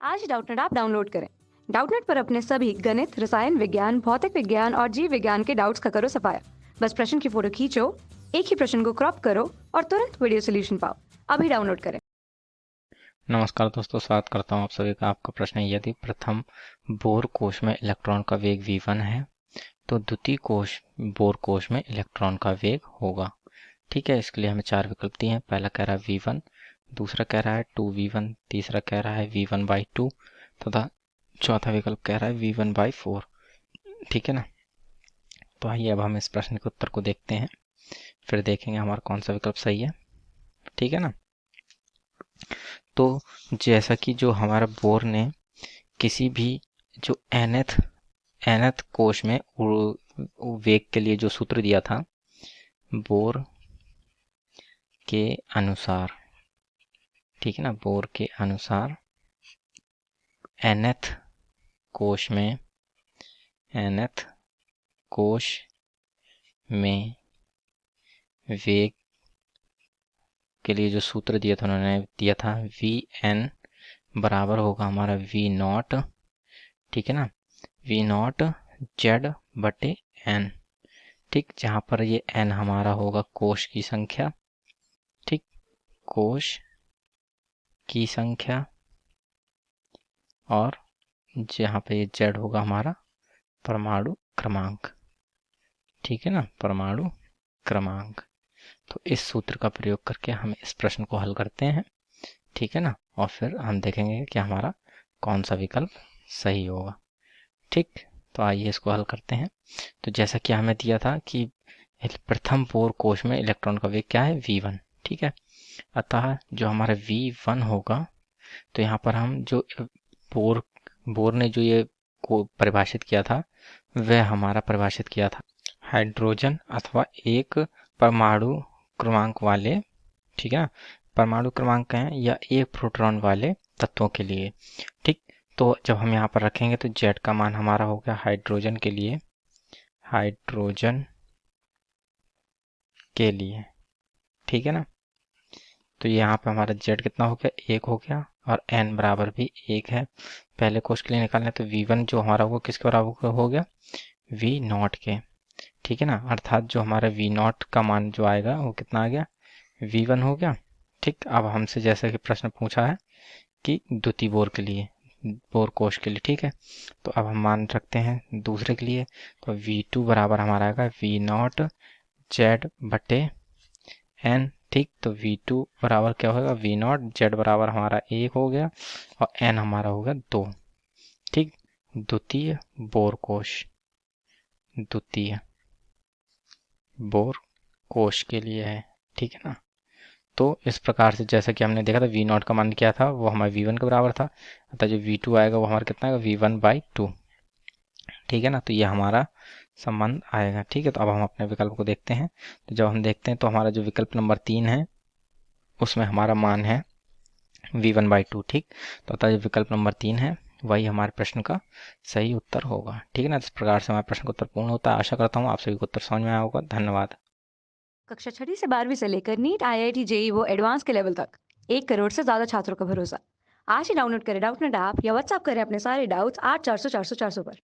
आज ही Doubtnut app download करें। Doubtnut पर अपने सभी गणित, रसायन विज्ञान, भौतिक विज्ञान और जीव विज्ञान के डाउट्स का करो सफाया। बस प्रश्न की फोटो खींचो, एक ही प्रश्न को क्रॉप करो और तुरंत वीडियो सोल्यूशन पाओ। अभी डाउनलोड करें। नमस्कार दोस्तों, स्वागत करता हूं आप सभी का। आपका प्रश्न है, यदि प्रथम बोर कोश में इलेक्ट्रॉन का वेग v1 है तो द्वितीय बोर कोश में इलेक्ट्रॉन का वेग होगा। ठीक है, इसके लिए हमें चार विकल्प दिए हैं। पहला कह रहा है v1, दूसरा कह रहा है 2v1, तीसरा कह रहा है v1/2 तथा चौथा विकल्प कह रहा है v1/4। ठीक है ना, तो आइए अब हम इस प्रश्न के उत्तर को देखते हैं, फिर देखेंगे हमारा कौन सा विकल्प सही है। ठीक है ना, तो जैसा कि जो हमारा बोर ने किसी भी जो nth कोश में वेग के लिए जो सूत्र दिया था, बोर के अनुसार, ठीक है ना, बोर के अनुसार nth कोश में वेग के लिए जो सूत्र दिया था, उन्होंने दिया था Vn बराबर होगा हमारा V0। ठीक है ना, V0 Z/n। ठीक, जहाँ पर ये n हमारा होगा कोश की संख्या, ठीक, कोश की संख्या, और जहाँ पे ये Z होगा हमारा परमाणु क्रमांक। ठीक है ना, परमाणु क्रमांक। तो इस सूत्र का प्रयोग करके हम इस प्रश्न को हल करते हैं। ठीक है ना, और फिर हम देखेंगे कि हमारा कौन सा विकल्प सही होगा। ठीक, तो आइए इसको हल करते हैं। तो जैसा कि हमें दिया था कि प्रथम बोर कोश में इलेक्ट्रॉन का वेग क्या है, v1। ठीक है, अतः जो हमारा v1 होगा, तो यहाँ पर हम जो बोर ने जो ये को परिभाषित किया था, वह हमारा परिभाषित किया था हाइड्रोजन अथवा एक परमाणु क्रमांक वाले, ठीक है ना, परमाणु क्रमांक हैं या एक प्रोटॉन वाले तत्वों के लिए। ठीक, तो जब हम यहाँ पर रखेंगे तो Z का मान हमारा हो गया हाइड्रोजन के लिए, ठीक है ना, तो यहाँ पे हमारा Z कितना हो गया, 1 हो गया, और n बराबर भी 1 है। पहले कोश के लिए निकालना है तो v1 जो हमारा वो किसके बराबर हो गया, v0 के। ठीक है ना, अर्थात जो हमारा v0 का मान जो आएगा वो कितना आ गया, v1 हो गया। ठीक, अब हमसे जैसे कि प्रश्न पूछा है कि द्वितीय बोर के लिए, बोर कोश के लिए। ठीक है, तो अब हम मान रखते हैं दूसरे के लिए, तो v2 बराबर हमारा आएगा v0 Z/n। ठीक, तो v2 बराबर क्या होगा, v0 Z बराबर हमारा 1 हो गया और n हमारा हो गया 2। ठीक, द्वितीय बोर कोश के लिए है। ठीक है ना, तो इस प्रकार से जैसा कि हमने देखा था v0 का मान क्या था, वो हमारे v1 के बराबर था, अतः जो v2 आएगा वो हमारा कितना आएगा, v1/2। ठीक है ना, तो ये हमारा संबंध आएगा। ठीक है, तो अब हम अपने विकल्प को देखते हैं। तो जब हम देखते हैं तो हमारा जो विकल्प नंबर 3 है उसमें हमारा मान है v1/2। ठीक, तो अतः जो विकल्प नंबर 3 है वही हमारे प्रश्न का सही उत्तर होगा। ठीक है ना, इस प्रकार से हमारे प्रश्न का उत्तर पूर्ण होता है। आशा करता हूँ आप सभी को उत्तर समझ में आया होगा। धन्यवाद। कक्षा 6 से 12वीं से लेकर नीट, IIT, JEE वो एडवांस के लेवल तक 1 करोड़ से ज्यादा छात्रों का भरोसा। आज ही डाउनलोड करें डाउटनेट ऐप या व्हाट्सएप करें अपने सारे डाउट्स 8400 400 400 पर।